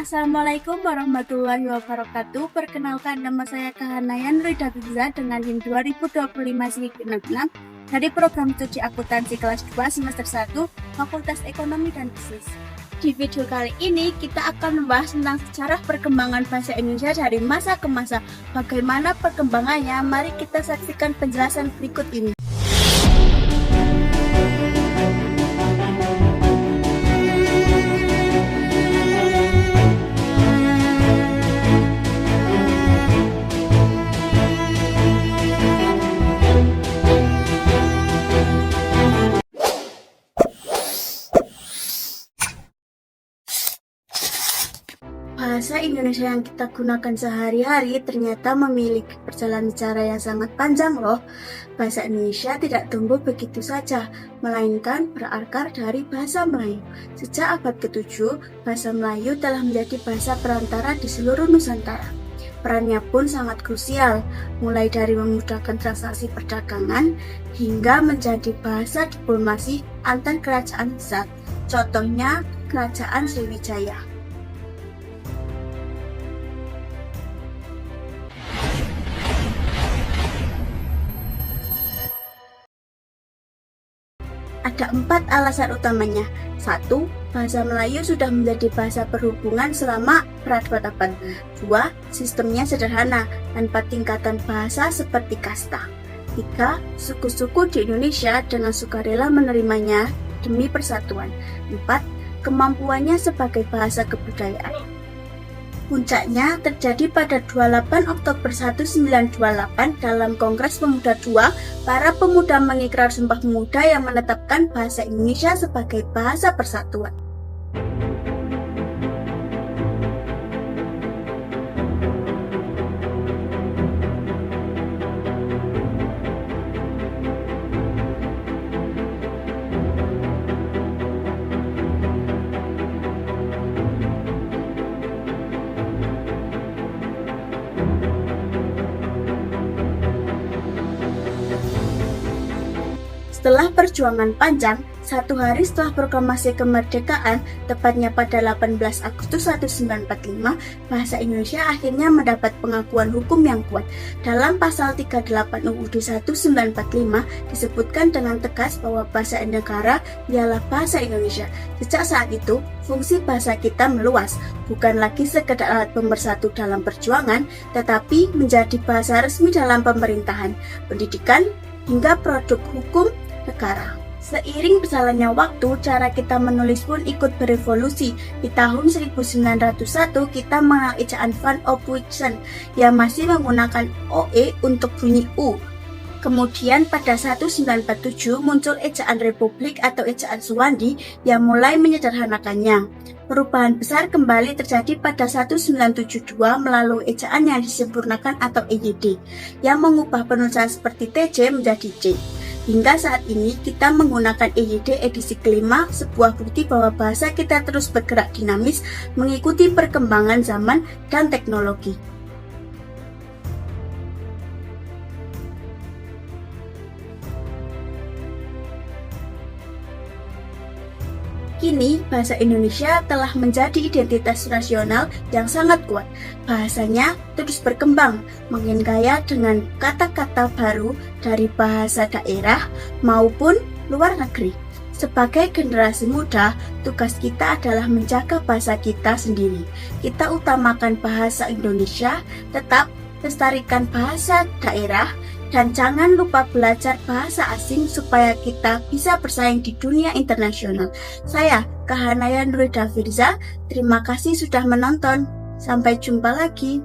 Assalamualaikum warahmatullahi wabarakatuh. Perkenalkan, nama saya Kahanayan Rida Firza dengan NIM 2025-16 dari program studi akuntansi kelas 2 semester 1 Fakultas Ekonomi dan Bisnis. Di video kali ini kita akan membahas tentang sejarah perkembangan bahasa Indonesia dari masa ke masa. Bagaimana perkembangannya? Mari kita saksikan penjelasan berikut ini. Bahasa Indonesia yang kita gunakan sehari-hari ternyata memiliki perjalanan sejarah yang sangat panjang loh. Bahasa Indonesia tidak tumbuh begitu saja, melainkan berakar dari bahasa Melayu. Sejak abad ke-7, bahasa Melayu telah menjadi bahasa perantara di seluruh Nusantara. Perannya pun sangat krusial, mulai dari memudahkan transaksi perdagangan hingga menjadi bahasa diplomasi antar kerajaan besar. Contohnya, Kerajaan Sriwijaya. Ada 4 alasan utamanya. 1. Bahasa Melayu sudah menjadi bahasa perhubungan selama berabad-abad. 2. Sistemnya sederhana tanpa tingkatan bahasa seperti kasta. 3. Suku-suku di Indonesia dengan sukarela menerimanya demi persatuan. 4. Kemampuannya sebagai bahasa kebudayaan. Puncaknya terjadi pada 28 Oktober 1928 dalam Kongres Pemuda II. Para pemuda mengikrar Sumpah Pemuda yang menetapkan bahasa Indonesia sebagai bahasa persatuan. Setelah perjuangan panjang, 1 hari setelah proklamasi kemerdekaan, tepatnya pada 18 Agustus 1945, bahasa Indonesia akhirnya mendapat pengakuan hukum yang kuat. Dalam pasal 38 UUD 1945 disebutkan dengan tegas bahwa bahasa negara ialah bahasa Indonesia. Sejak saat itu, fungsi bahasa kita meluas, bukan lagi sekedar alat pemersatu dalam perjuangan, tetapi menjadi bahasa resmi dalam pemerintahan, pendidikan, hingga produk hukum negara. Seiring berjalannya waktu, cara kita menulis pun ikut berevolusi. Di tahun 1901, kita mengenal ejaan Van Ophuijsen yang masih menggunakan OE untuk bunyi U. Kemudian pada 1947 muncul ejaan Republik atau ejaan Suwandi yang mulai menyederhanakannya. Perubahan besar kembali terjadi pada 1972 melalui ejaan yang disempurnakan atau EYD yang mengubah penulisan seperti TJ menjadi C. Hingga saat ini kita menggunakan EYD edisi kelima, sebuah bukti bahwa bahasa kita terus bergerak dinamis mengikuti perkembangan zaman dan teknologi. Kini, bahasa Indonesia telah menjadi identitas nasional yang sangat kuat. Bahasanya terus berkembang, makin kaya dengan kata-kata baru dari bahasa daerah maupun luar negeri. Sebagai generasi muda, tugas kita adalah menjaga bahasa kita sendiri. Kita utamakan bahasa Indonesia, tetap lestarikan bahasa daerah, dan jangan lupa belajar bahasa asing supaya kita bisa bersaing di dunia internasional. Saya, Kahanayan Rida Firza, terima kasih sudah menonton. Sampai jumpa lagi.